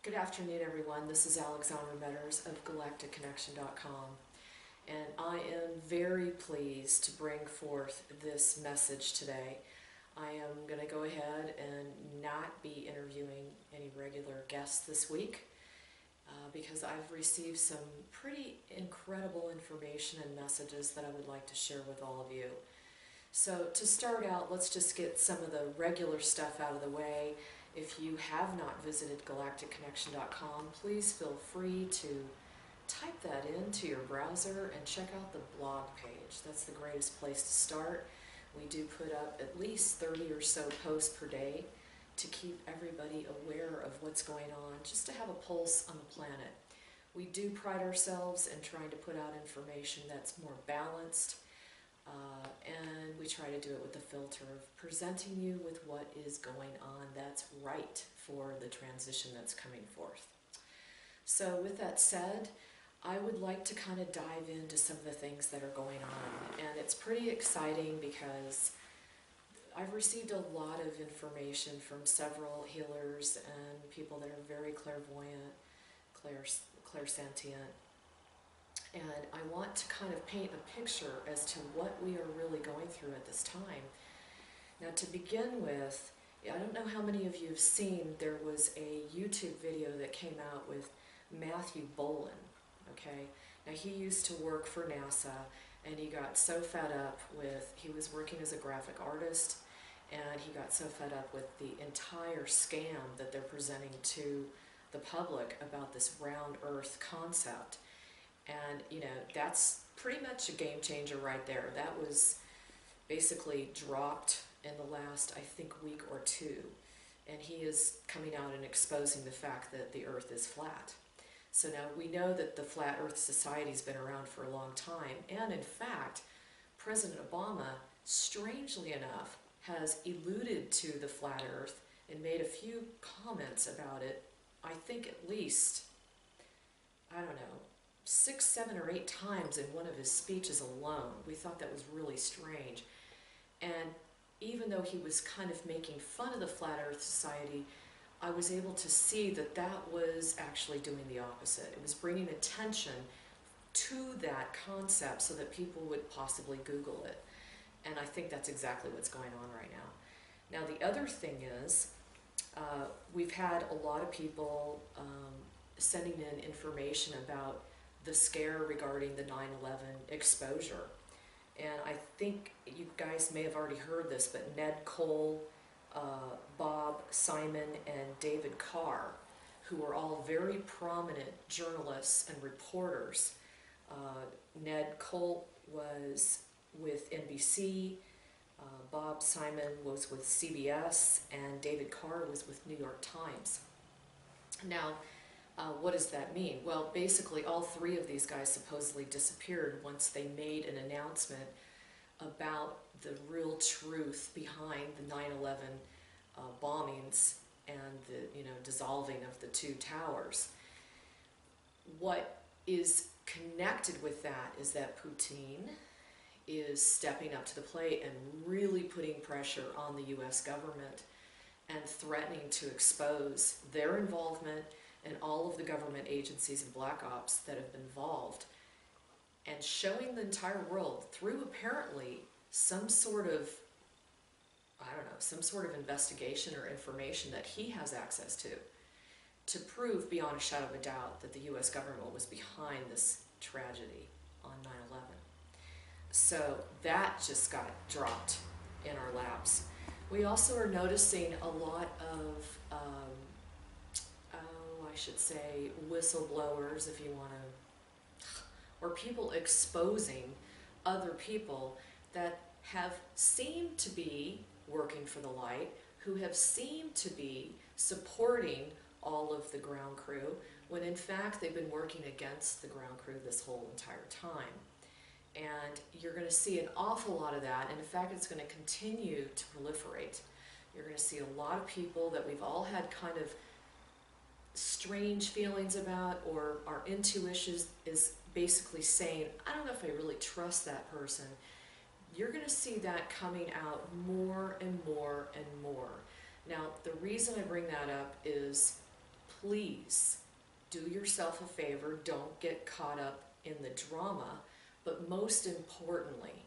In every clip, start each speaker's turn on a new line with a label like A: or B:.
A: Good afternoon, everyone. This is Alexandra Meadors of galacticconnection.com, and I am very pleased to bring forth this message today. I am going to go ahead and not be interviewing any regular guests this week because I've received some pretty incredible information and messages that I would like to share with all of you. So to start out, let's just get some of the regular stuff out of the way. If you have not visited galacticconnection.com, please feel free to type that into your browser and check out the blog page. That's the greatest place to start. We do put up at least 30 or so posts per day to keep everybody aware of what's going on, just to have a pulse on the planet. We do pride ourselves in trying to put out information that's more balanced, and we try to do it with the filter of presenting you with what is going on that's right for the transition that's coming forth. So with that said, I would like to kind of dive into some of the things that are going on, and it's pretty exciting because I've received a lot of information from several healers and people that are very clairvoyant, clairsentient, and I want to kind of paint a picture as to what we are really going through at this time. Now, to begin with, I don't know how many of you have seen, there was a YouTube video that came out with Matthew Bolin, okay? Now, he used to work for NASA, and he got so fed up with, he was working as a graphic artist, and he got so fed up with the entire scam that they're presenting to the public about this round earth concept. And, you know, that's pretty much a game changer right there. That was basically dropped in the last, I think, week or two. And he is coming out and exposing the fact that the earth is flat. So now we know that the Flat Earth Society has been around for a long time. And in fact, President Obama, strangely enough, has alluded to the flat earth and made a few comments about it, I think at least, I don't know, 6, 7, or 8 times in one of his speeches alone. We thought that was really strange. And even though he was kind of making fun of the Flat Earth Society, I was able to see that that was actually doing the opposite. It was bringing attention to that concept so that people would possibly Google it. And I think that's exactly what's going on right now. Now, the other thing is, we've had a lot of people sending in information about the scare regarding the 9/11 exposure. And I think you guys may have already heard this, but Ned Cole, Bob Simon, and David Carr, who are all very prominent journalists and reporters. Ned Cole was with NBC, Bob Simon was with CBS, and David Carr was with New York Times. Now, what does that mean? Well, basically all 3 of these guys supposedly disappeared once they made an announcement about the real truth behind the 9/11 bombings and the dissolving of the 2 towers. What is connected with that is that Putin is stepping up to the plate and really putting pressure on the US government and threatening to expose their involvement and all of the government agencies and black ops that have been involved, and showing the entire world through apparently some sort of, I don't know, some sort of investigation or information that he has access to prove beyond a shadow of a doubt that the US government was behind this tragedy on 9/11. So that just got dropped in our laps. We also are noticing a lot of I should say whistleblowers, if you want to, or people exposing other people that have seemed to be working for the light, who have seemed to be supporting all of the ground crew, when in fact they've been working against the ground crew this whole entire time. And you're going to see an awful lot of that, and in fact it's going to continue to proliferate. You're going to see a lot of people that we've all had kind of strange feelings about, or our intuition is basically saying, I don't know if I really trust that person. You're going to see that coming out more and more and more. Now, the reason I bring that up is, please do yourself a favor, don't get caught up in the drama, but most importantly,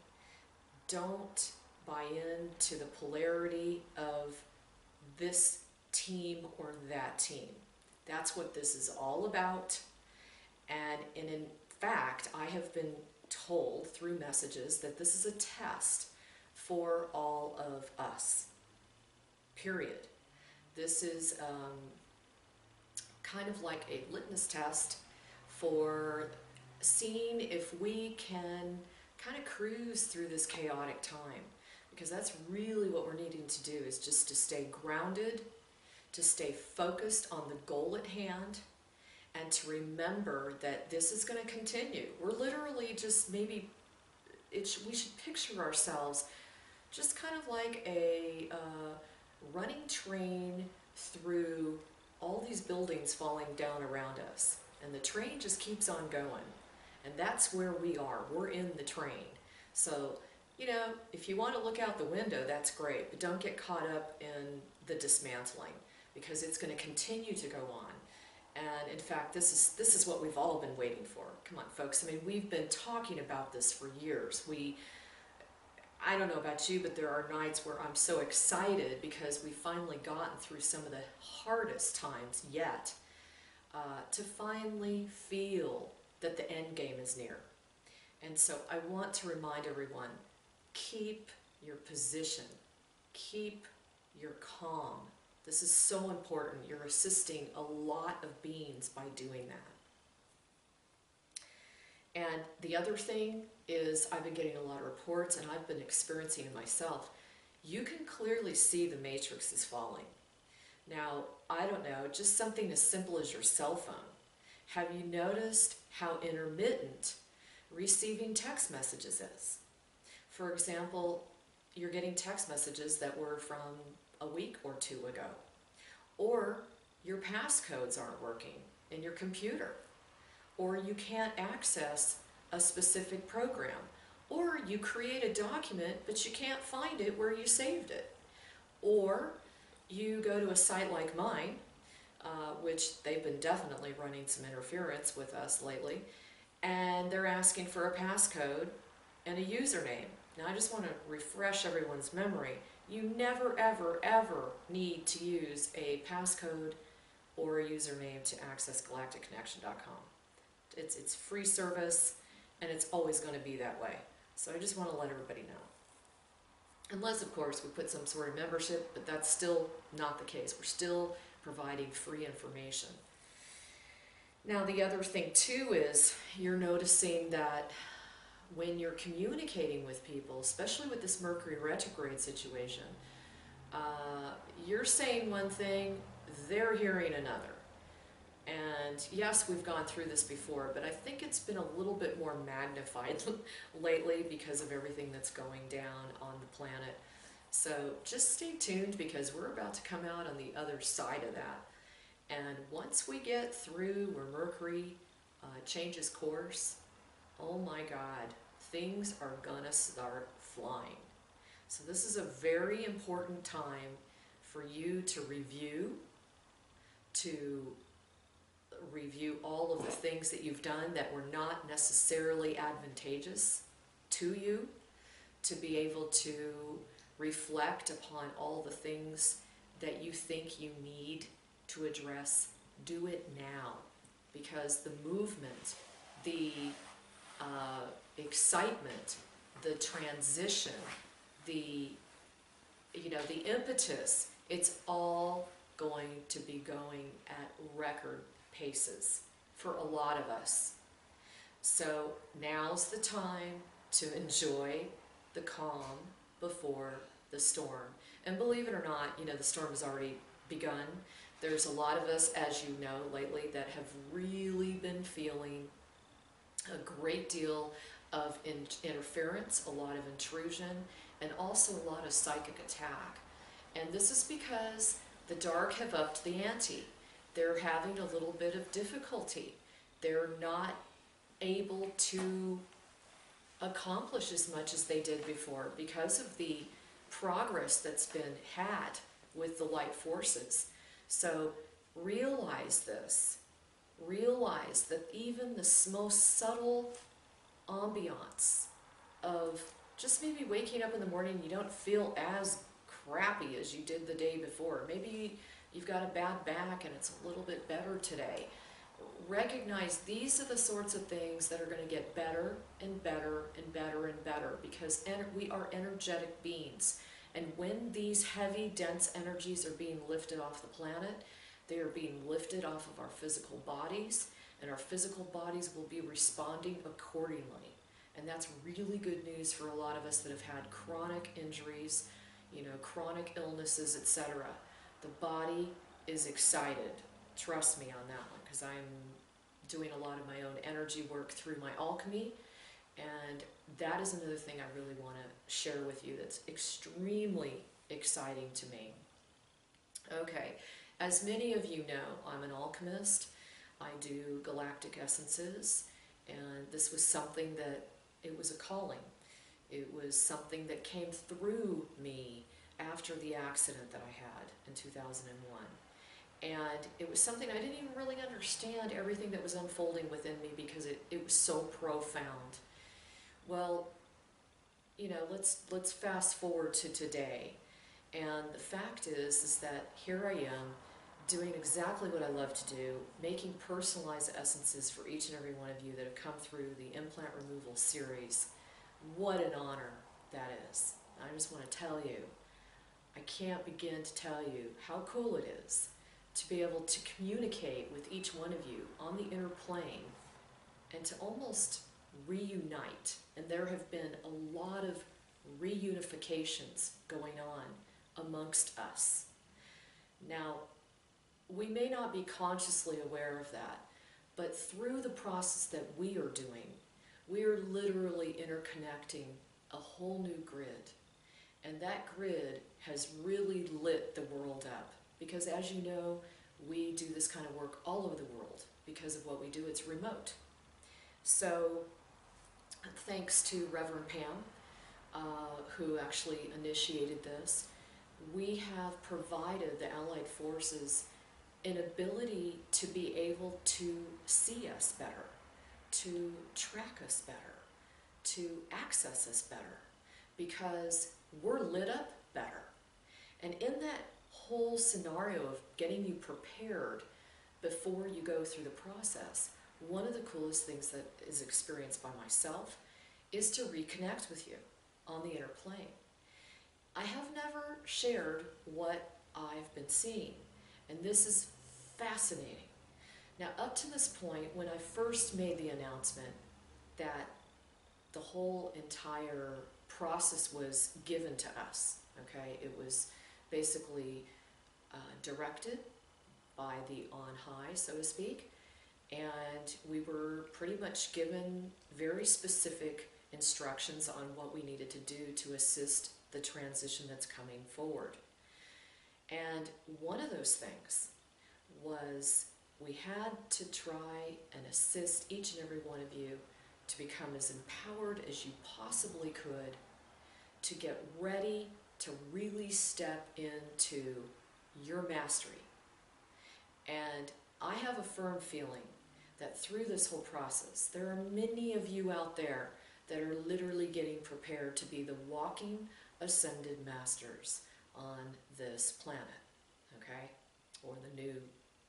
A: don't buy into the polarity of this team or that team. That's what this is all about. And in fact, I have been told through messages that this is a test for all of us, period. This is kind of like a litmus test for seeing if we can kind of cruise through this chaotic time, because that's really what we're needing to do, is just to stay grounded, to stay focused on the goal at hand, and to remember that this is going to continue. We're literally just maybe, we should picture ourselves just kind of like a running train through all these buildings falling down around us. And the train just keeps on going. And that's where we are. We're in the train. So, you know, if you want to look out the window, that's great. But don't get caught up in the dismantling, because it's going to continue to go on. And in fact, this is what we've all been waiting for. Come on, folks. I mean, we've been talking about this for years. I don't know about you, but there are nights where I'm so excited because we've finally gotten through some of the hardest times yet, to finally feel that the end game is near. And so I want to remind everyone, keep your position, keep your calm. This is so important. You're assisting a lot of beings by doing that. And the other thing is, I've been getting a lot of reports, and I've been experiencing it myself. You can clearly see the matrix is falling. Now, I don't know, just something as simple as your cell phone. Have you noticed how intermittent receiving text messages is? For example, you're getting text messages that were from a week or two ago. Or your passcodes aren't working in your computer. Or you can't access a specific program. Or you create a document, but you can't find it where you saved it. Or you go to a site like mine, which they've been definitely running some interference with us lately, and they're asking for a passcode and a username. Now, I just want to refresh everyone's memory. You never, ever, ever need to use a passcode or a username to access galacticconnection.com. It's free service, and it's always going to be that way. So I just want to let everybody know. Unless, of course, we put some sort of membership, but that's still not the case. We're still providing free information. Now, the other thing, too, is you're noticing that when you're communicating with people, especially with this Mercury retrograde situation, you're saying one thing, they're hearing another. And yes, we've gone through this before, but I think it's been a little bit more magnified lately because of everything that's going down on the planet. So just stay tuned, because we're about to come out on the other side of that. And once we get through where Mercury changes course, oh my God, things are gonna start flying. So this is a very important time for you to review all of the things that you've done that were not necessarily advantageous to you, to be able to reflect upon all the things that you think you need to address. Do it now, because the movement, the excitement, the transition, the impetus, it's all going to be going at record paces for a lot of us. So now's the time to enjoy the calm before the storm. And believe it or not, the storm has already begun. There's a lot of us, as you know, lately that have really been feeling a great deal of interference, a lot of intrusion, and also a lot of psychic attack. And this is because the dark have upped the ante. They're having a little bit of difficulty. They're not able to accomplish as much as they did before because of the progress that's been had with the light forces. So realize this. Realize that even the most subtle ambiance of just maybe waking up in the morning, you don't feel as crappy as you did the day before. Maybe you've got a bad back and it's a little bit better today. Recognize these are the sorts of things that are going to get better and better and better and better, because we are energetic beings. And when these heavy, dense energies are being lifted off the planet, they are being lifted off of our physical bodies, and our physical bodies will be responding accordingly. And that's really good news for a lot of us that have had chronic injuries, chronic illnesses, etc. The body is excited. Trust me on that one, because I'm doing a lot of my own energy work through my alchemy, and that is another thing I really want to share with you that's extremely exciting to me. Okay, as many of you know, I'm an alchemist. I do galactic essences, and this was something that, it was a calling. It was something that came through me after the accident that I had in 2001. And it was something I didn't even really understand everything that was unfolding within me, because it was so profound. Well, let's fast forward to today. And the fact is that here I am doing exactly what I love to do, making personalized essences for each and every one of you that have come through the implant removal series. What an honor that is. I just want to tell you, I can't begin to tell you how cool it is to be able to communicate with each one of you on the inner plane and to almost reunite. And there have been a lot of reunifications going on amongst us. Now, we may not be consciously aware of that, but through the process that we are doing, we are literally interconnecting a whole new grid. And that grid has really lit the world up. Because as you know, we do this kind of work all over the world. Because of what we do, it's remote. So, thanks to Reverend Pam, who actually initiated this, we have provided the Allied Forces an ability to be able to see us better, to track us better, to access us better, because we're lit up better. And in that whole scenario of getting you prepared before you go through the process, one of the coolest things that is experienced by myself is to reconnect with you on the inner plane. I have never shared what I've been seeing, and this is fascinating. Now, up to this point, when I first made the announcement that the whole entire process was given to us, okay, it was basically directed by the on high, so to speak, and we were pretty much given very specific instructions on what we needed to do to assist the transition that's coming forward. And one of those things was we had to try and assist each and every one of you to become as empowered as you possibly could, to get ready to really step into your mastery. And I have a firm feeling that through this whole process, there are many of you out there that are literally getting prepared to be the walking ascended masters on this planet, okay? Or the new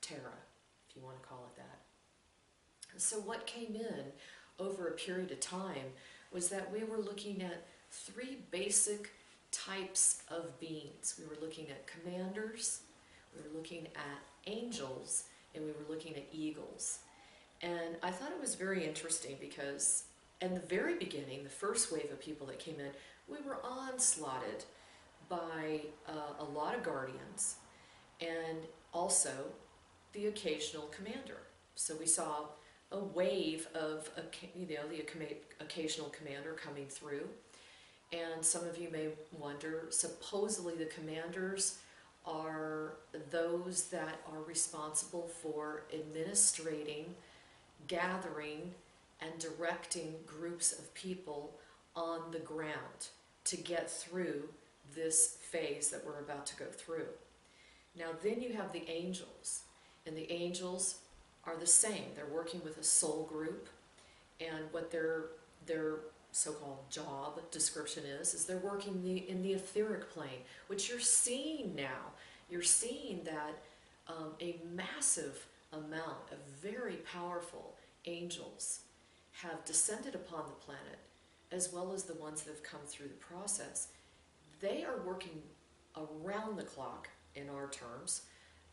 A: Terra, if you want to call it that. So what came in over a period of time was that we were looking at three basic types of beings. We were looking at commanders, we were looking at angels, and we were looking at eagles. And I thought it was very interesting because in the very beginning, the first wave of people that came in, we were onslaughted by a lot of guardians and also the occasional commander. So we saw a wave of, the occasional commander coming through. And some of you may wonder, supposedly the commanders are those that are responsible for administrating, gathering, and directing groups of people on the ground to get through this phase that we're about to go through. Now then you have the angels, And the angels are the same. They're working with a soul group, and what their so-called job description is they're working in the etheric plane, which you're seeing now. You're seeing that a massive amount of very powerful angels have descended upon the planet, as well as the ones that have come through the process. They are working around the clock, in our terms,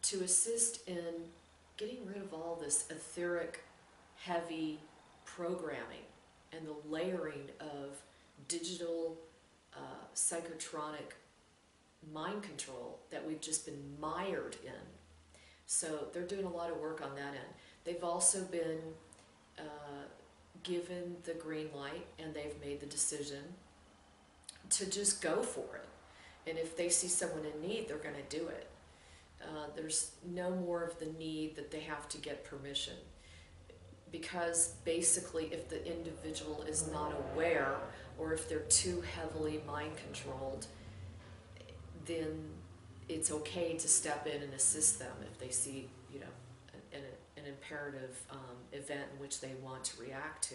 A: to assist in getting rid of all this etheric, heavy programming and the layering of digital psychotronic mind control that we've just been mired in. So they're doing a lot of work on that end. They've also been given the green light, and they've made the decision to just go for it. And if they see someone in need, they're going to do it. There's no more of the need that they have to get permission. Because basically, if the individual is not aware, or if they're too heavily mind controlled, then it's okay to step in and assist them if they see, you know, an imperative event in which they want to react to.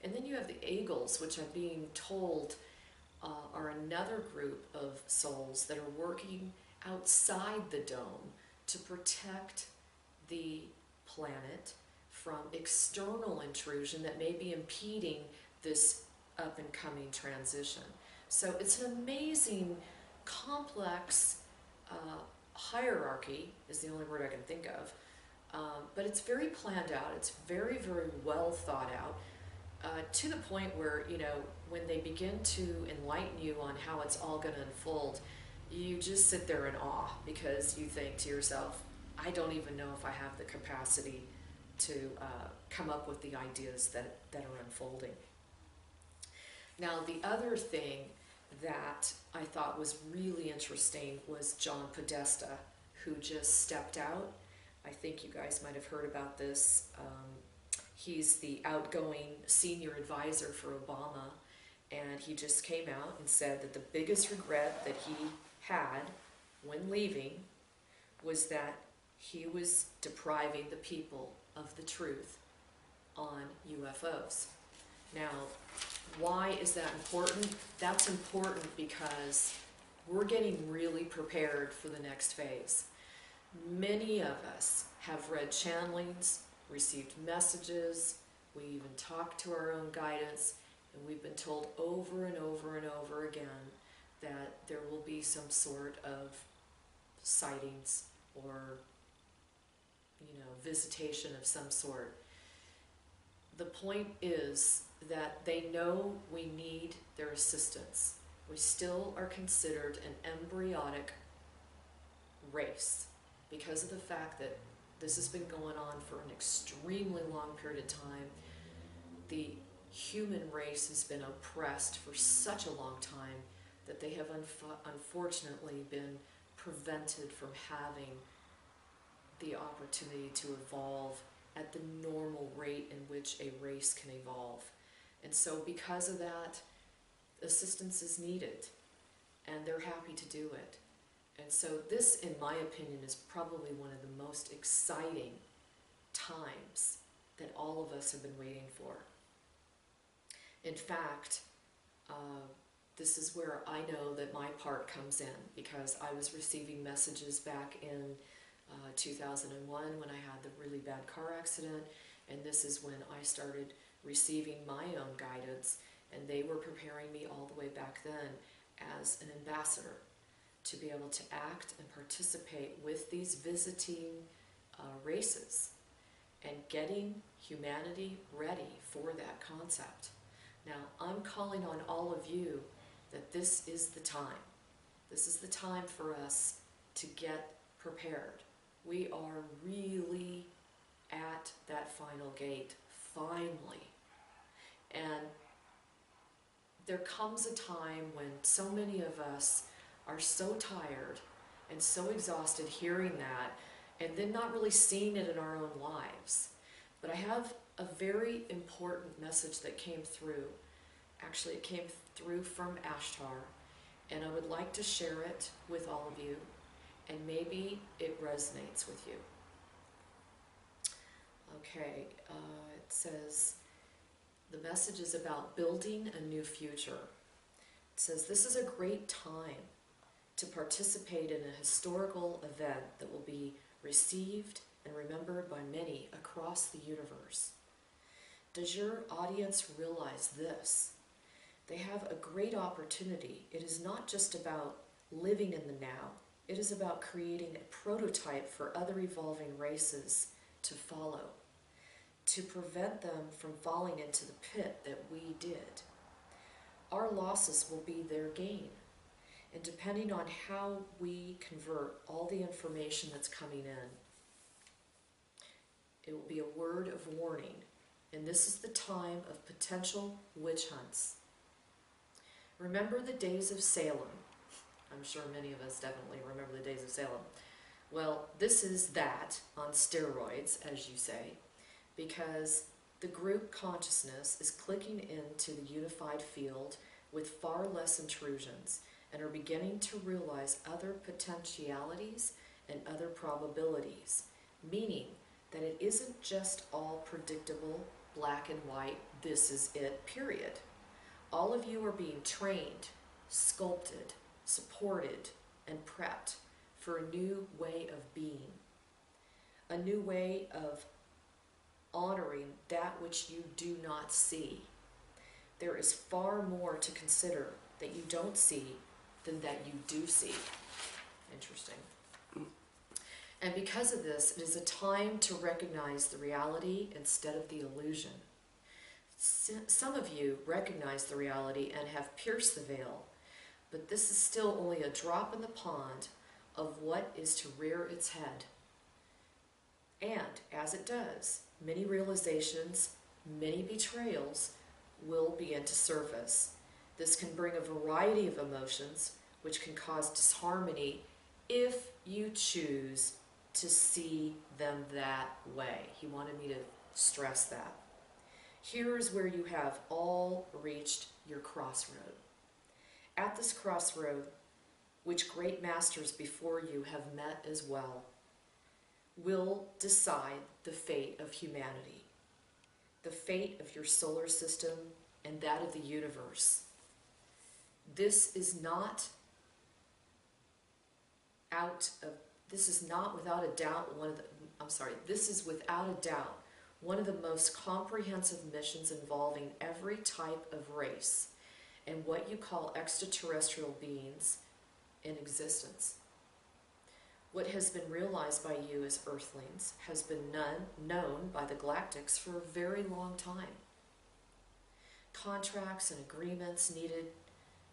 A: And then you have the Eagles, which I'm being told are another group of souls that are working outside the dome to protect the planet from external intrusion that may be impeding this up-and-coming transition. So it's an amazing, complex hierarchy, is the only word I can think of, but it's very planned out. It's very, very well thought out, to the point where, you know, when they begin to enlighten you on how it's all going to unfold, you just sit there in awe, because you think to yourself, I don't even know if I have the capacity to come up with the ideas that are unfolding. Now, the other thing that I thought was really interesting was John Podesta, who just stepped out. I think you guys might have heard about this. He's the outgoing senior advisor for Obama, and he just came out and said that the biggest regret that he had when leaving was that he was depriving the people of the truth on UFOs. Now, why is that important? That's important because we're getting really prepared for the next phase. Many of us have read channelings, received messages, we even talked to our own guidance, and we've been told over and over and over again that there will be some sort of sightings or, you know, visitation of some sort. The point is that they know we need their assistance. We still are considered an embryonic race because of the fact that this has been going on for an extremely long period of time. The human race has been oppressed for such a long time that they have unfortunately been prevented from having the opportunity to evolve at the normal rate in which a race can evolve. And so because of that, assistance is needed, and they're happy to do it. And so this, in my opinion, is probably one of the most exciting times that all of us have been waiting for. In fact, this is where I know that my part comes in, because I was receiving messages back in 2001 when I had the really bad car accident, and this is when I started receiving my own guidance, and they were preparing me all the way back then as an ambassador to be able to act and participate with these visiting races and getting humanity ready for that concept. Now, I'm calling on all of you that this is the time. This is the time for us to get prepared. We are really at that final gate, finally. And there comes a time when so many of us are so tired and so exhausted hearing that, and then not really seeing it in our own lives. But I have a very important message that came through. Actually, it came through from Ashtar, and I would like to share it with all of you, and maybe it resonates with you. Okay, it says, the message is about building a new future. It says, this is a great time to participate in a historical event that will be received and remembered by many across the universe. Does your audience realize this? They have a great opportunity. It is not just about living in the now. It is about creating a prototype for other evolving races to follow, to prevent them from falling into the pit that we did. Our losses will be their gain. And depending on how we convert all the information that's coming in, it will be a word of warning. And this is the time of potential witch hunts. Remember the days of Salem. I'm sure many of us definitely remember the days of Salem. Well, this is that on steroids, as you say, because the group consciousness is clicking into the unified field with far less intrusions and are beginning to realize other potentialities and other probabilities, meaning that it isn't just all predictable, black and white, this is it, period. All of you are being trained, sculpted, supported, and prepped for a new way of being, a new way of honoring that which you do not see. There is far more to consider that you don't see than that you do see. Interesting. And because of this, it is a time to recognize the reality instead of the illusion. Some of you recognize the reality and have pierced the veil, but this is still only a drop in the pond of what is to rear its head. And as it does, many realizations, many betrayals will begin to surface. This can bring a variety of emotions, which can cause disharmony if you choose to see them that way. He wanted me to stress that. Here is where you have all reached your crossroad. At this crossroad, which great masters before you have met as well, will decide the fate of humanity, the fate of your solar system and that of the universe. This is not without a doubt this is without a doubt one of the most comprehensive missions involving every type of race and what you call extraterrestrial beings in existence. What has been realized by you as Earthlings has been known by the Galactics for a very long time. Contracts and agreements needed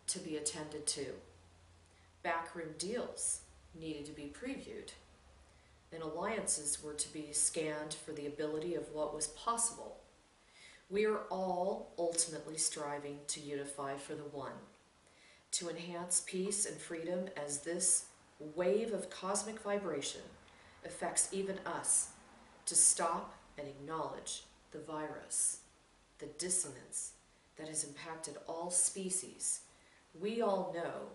A: to be attended to. Backroom deals needed to be previewed. And alliances were to be scanned for the ability of what was possible. We are all ultimately striving to unify for the one, to enhance peace and freedom as this wave of cosmic vibration affects even us, to stop and acknowledge the virus, the dissonance that has impacted all species. We all know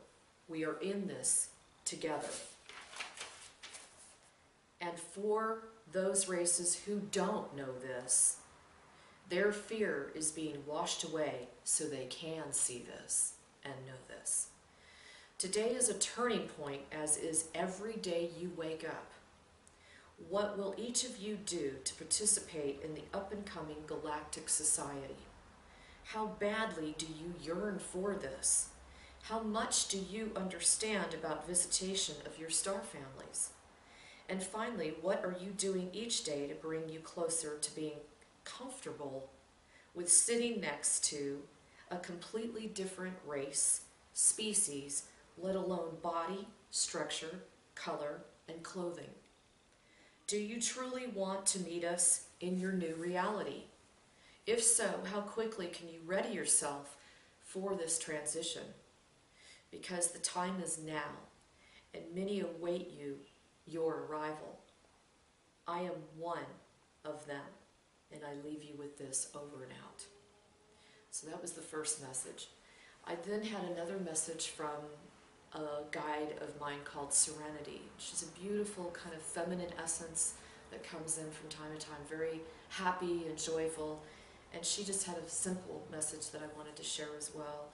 A: we are in this together. And for those races who don't know this, their fear is being washed away so they can see this and know this. Today is a turning point, as is every day you wake up. What will each of you do to participate in the up-and-coming galactic society? How badly do you yearn for this? How much do you understand about visitation of your star families? And finally, what are you doing each day to bring you closer to being comfortable with sitting next to a completely different race, species, let alone body, structure, color, and clothing? Do you truly want to meet us in your new reality? If so, how quickly can you ready yourself for this transition? Because the time is now, and many await your arrival. I am one of them, and I leave you with this over and out. So that was the first message. I then had another message from a guide of mine called Serenity. She's a beautiful kind of feminine essence, that comes in from time to time, very happy and joyful. And she just had a simple message that I wanted to share as well.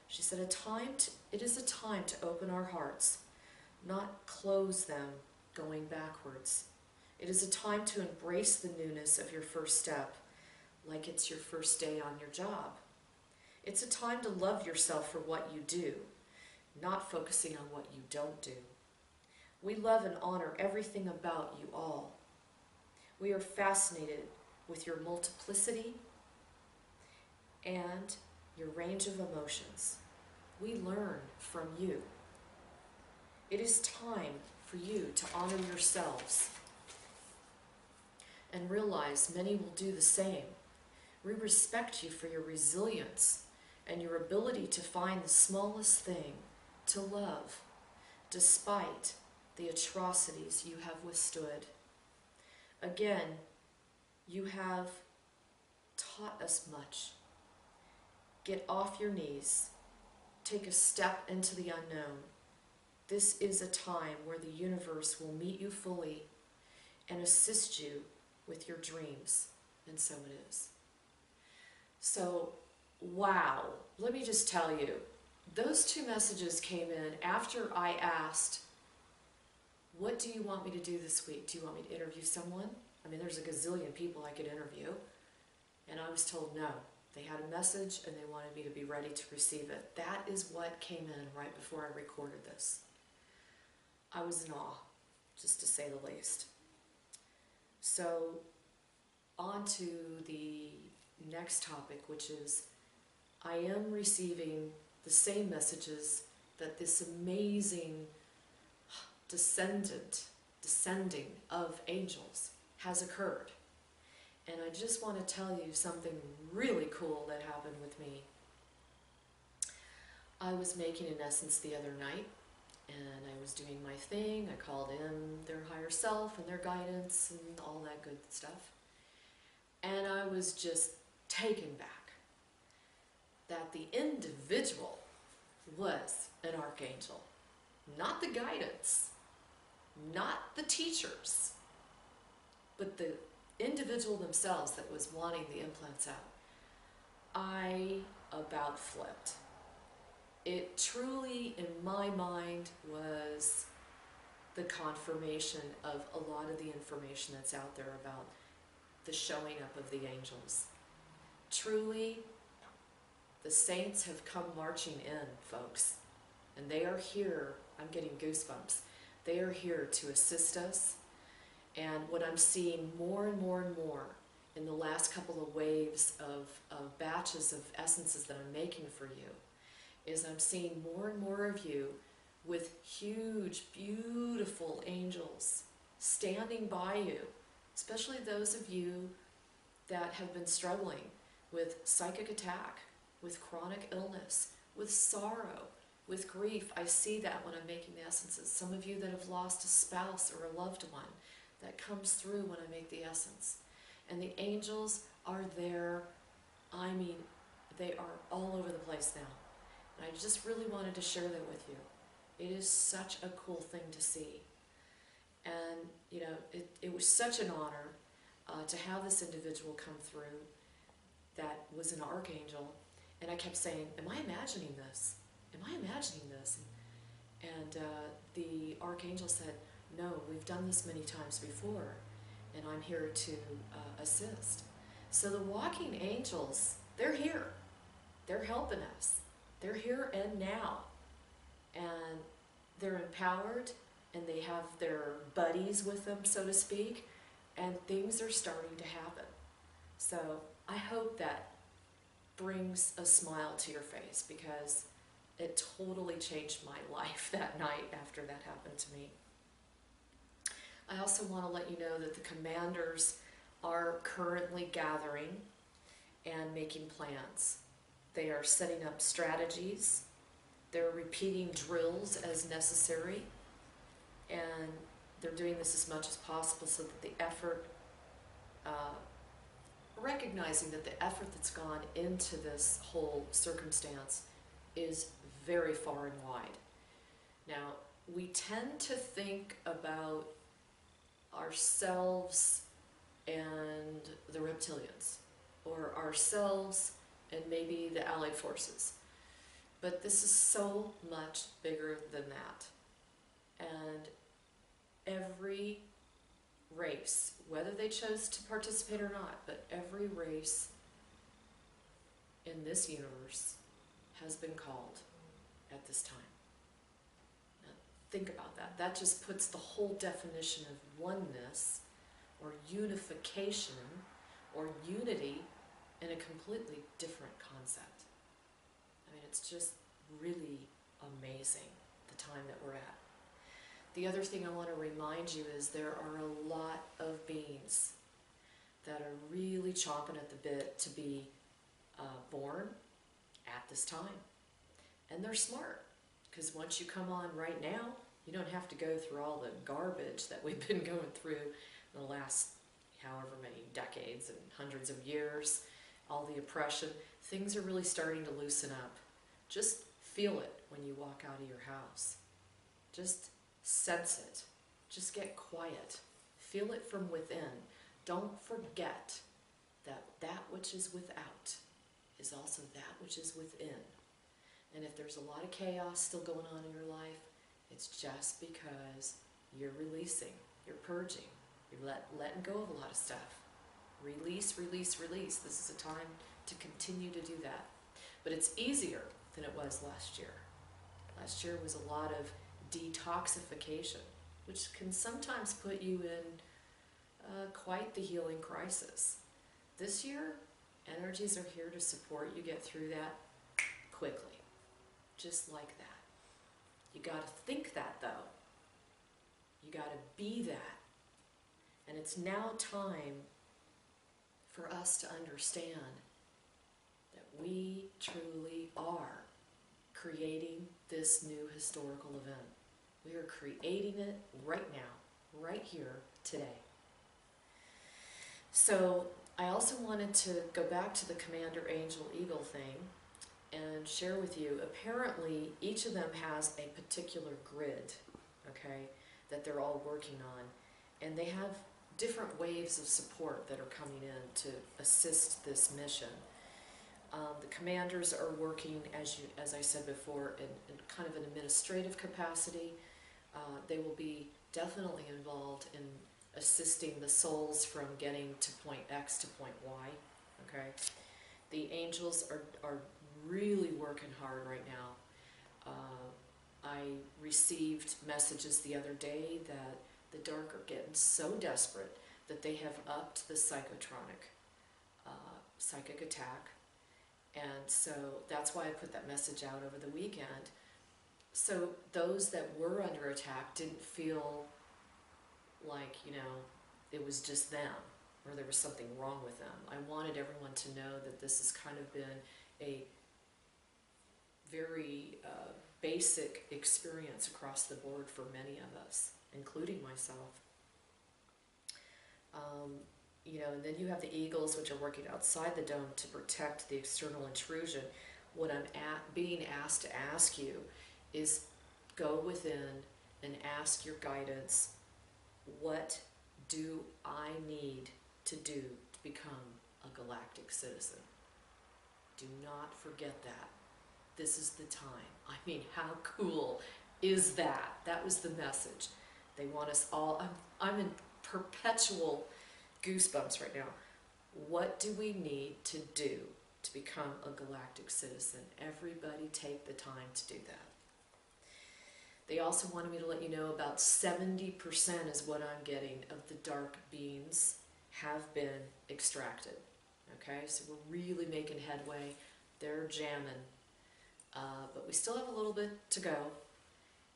A: She said, it is a time to open our hearts, not close them going backwards. It is a time to embrace the newness of your first step, like it's your first day on your job. It's a time to love yourself for what you do, not focusing on what you don't do. We love and honor everything about you all. We are fascinated with your multiplicity and your range of emotions. We learn from you. It is time for you to honor yourselves and realize many will do the same. We respect you for your resilience and your ability to find the smallest thing to love, despite the atrocities you have withstood. Again, you have taught us much. Get off your knees. Take a step into the unknown. This is a time where the universe will meet you fully and assist you with your dreams. And so it is. So, wow, let me just tell you, those two messages came in after I asked, what do you want me to do this week? Do you want me to interview someone? I mean, there's a gazillion people I could interview. And I was told no. They had a message and they wanted me to be ready to receive it. That is what came in right before I recorded this. I was in awe, just to say the least. So, on to the next topic, which is I am receiving the same messages that this amazing descending of angels has occurred. And I just want to tell you something really cool that happened with me. I was making an essence the other night, and I was doing my thing. I called in their higher self and their guidance and all that good stuff. And I was just taken back that the individual was an archangel, not the guidance, not the teachers, but the individual themselves that was wanting the implants out. I about flipped. It truly, in my mind, was the confirmation of a lot of the information that's out there about the showing up of the angels. Truly, the saints have come marching in, folks, and they are here. I'm getting goosebumps. They are here to assist us. And what I'm seeing more and more and more in the last couple of waves of batches of essences that I'm making for you is I'm seeing more and more of you with huge, beautiful angels standing by you, especially those of you that have been struggling with psychic attack, with chronic illness, with sorrow, with grief. I see that when I'm making the essences. Some of you that have lost a spouse or a loved one, that comes through when I make the essence. And the angels are there. I mean, they are all over the place now. And I just really wanted to share that with you. It is such a cool thing to see. And, you know, it was such an honor to have this individual come through that was an archangel. And I kept saying, am I imagining this? Am I imagining this? And the archangel said, no, we've done this many times before, and I'm here to assist. So the walking angels, they're here. They're helping us. They're here and now. And they're empowered, and they have their buddies with them, so to speak, and things are starting to happen. So I hope that brings a smile to your face, because it totally changed my life that night after that happened to me. I also want to let you know that the commanders are currently gathering and making plans. They are setting up strategies. They're repeating drills as necessary. And they're doing this as much as possible so that the effort, recognizing that the effort that's gone into this whole circumstance is very far and wide. Now, we tend to think about ourselves and the reptilians, or ourselves and maybe the allied forces. But this is so much bigger than that. And every race, whether they chose to participate or not, but every race in this universe has been called at this time. Now, think about that. That just puts the whole definition of oneness or unification or unity in a completely different concept. I mean, it's just really amazing the time that we're at. The other thing I want to remind you is there are a lot of beings that are really chomping at the bit to be born at this time. And they're smart, because once you come on right now, you don't have to go through all the garbage that we've been going through in the last however many decades and hundreds of years, all the oppression. Things are really starting to loosen up. Just feel it when you walk out of your house. Just sense it. Just get quiet. Feel it from within. Don't forget that that which is without is also that which is within. And if there's a lot of chaos still going on in your life, it's just because you're releasing, you're purging, you're letting go of a lot of stuff. Release, release, release. This is a time to continue to do that. But it's easier than it was last year. Last year was a lot of detoxification, which can sometimes put you in quite the healing crisis. This year, energies are here to support you get through that quickly, just like that. You got to think that, though. You got to be that. And it's now time for us to understand that we truly are creating this new historical event. We are creating it right now, right here, today. So I also wanted to go back to the Commander Angel Eagle thing and share with you, apparently each of them has a particular grid, okay, that they're all working on. And they have different waves of support that are coming in to assist this mission. The commanders are working, as I said before, in kind of an administrative capacity. They will be definitely involved in assisting the souls from getting to point X to point Y. Okay, the angels are really working hard right now. I received messages the other day that the dark are getting so desperate that they have upped the psychotronic psychic attack. And so that's why I put that message out over the weekend. So those that were under attack didn't feel like, it was just them or there was something wrong with them. I wanted everyone to know that this has kind of been a very basic experience across the board for many of us, including myself. And then you have the eagles, which are working outside the dome to protect the external intrusion. What I'm being asked to ask you is go within and ask your guidance, what do I need to do to become a galactic citizen? Do not forget that. This is the time. I mean, how cool is that? That was the message. They want us all, I'm in perpetual goosebumps right now. What do we need to do to become a galactic citizen? Everybody take the time to do that. They also wanted me to let you know about 70% is what I'm getting of the dark beings have been extracted. Okay, so we're really making headway. They're jamming. But we still have a little bit to go.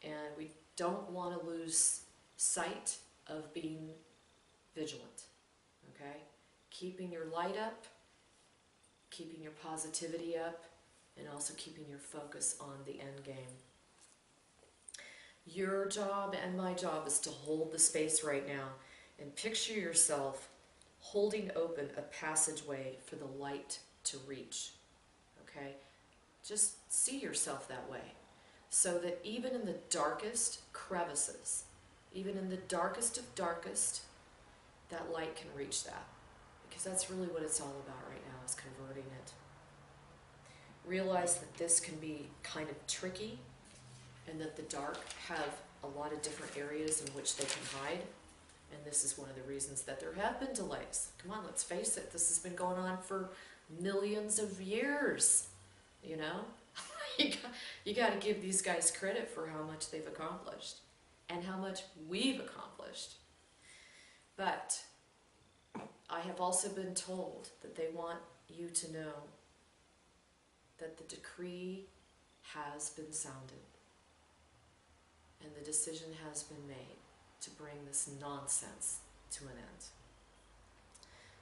A: And we don't want to lose sight of being vigilant. Okay? Keeping your light up, keeping your positivity up, and also keeping your focus on the end game. Your job and my job is to hold the space right now and picture yourself holding open a passageway for the light to reach. Okay? Just see yourself that way, so that even in the darkest crevices, even in the darkest of darkest, that light can reach that. Because that's really what it's all about right now, is converting it. Realize that this can be kind of tricky, and that the dark have a lot of different areas in which they can hide. And this is one of the reasons that there have been delays. Come on, let's face it, this has been going on for millions of years, you know? You got to give these guys credit for how much they've accomplished and how much we've accomplished. But I have also been told that they want you to know that the decree has been sounded and the decision has been made to bring this nonsense to an end.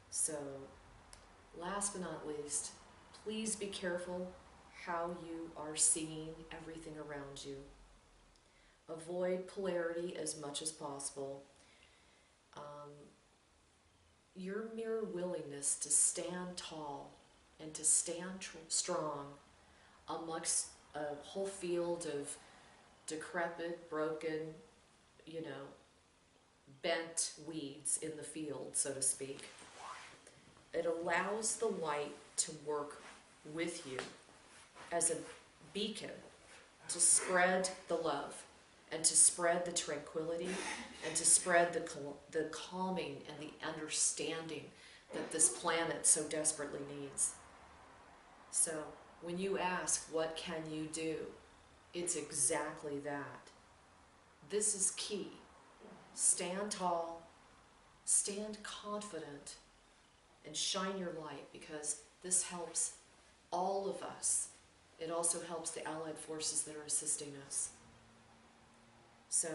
A: So, last but not least, please be careful how you are seeing everything around you. Avoid polarity as much as possible. Your mere willingness to stand tall and to stand strong amongst a whole field of decrepit, broken, bent weeds in the field, so to speak. It allows the light to work with you as a beacon to spread the love and to spread the tranquility and to spread the calming and the understanding that this planet so desperately needs. So when you ask, what can you do? It's exactly that. This is key. Stand tall, stand confident, and shine your light, because this helps all of us. It also helps the allied forces that are assisting us. So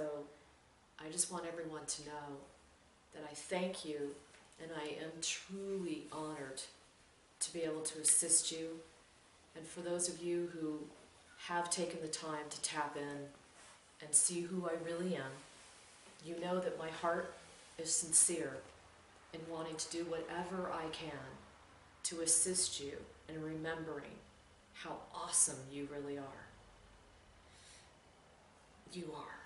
A: I just want everyone to know that I thank you, and I am truly honored to be able to assist you. And for those of you who have taken the time to tap in and see who I really am, you know that my heart is sincere in wanting to do whatever I can to assist you in remembering how awesome you really are. You are.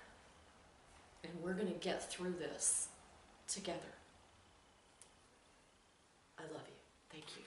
A: And we're going to get through this together. I love you. Thank you.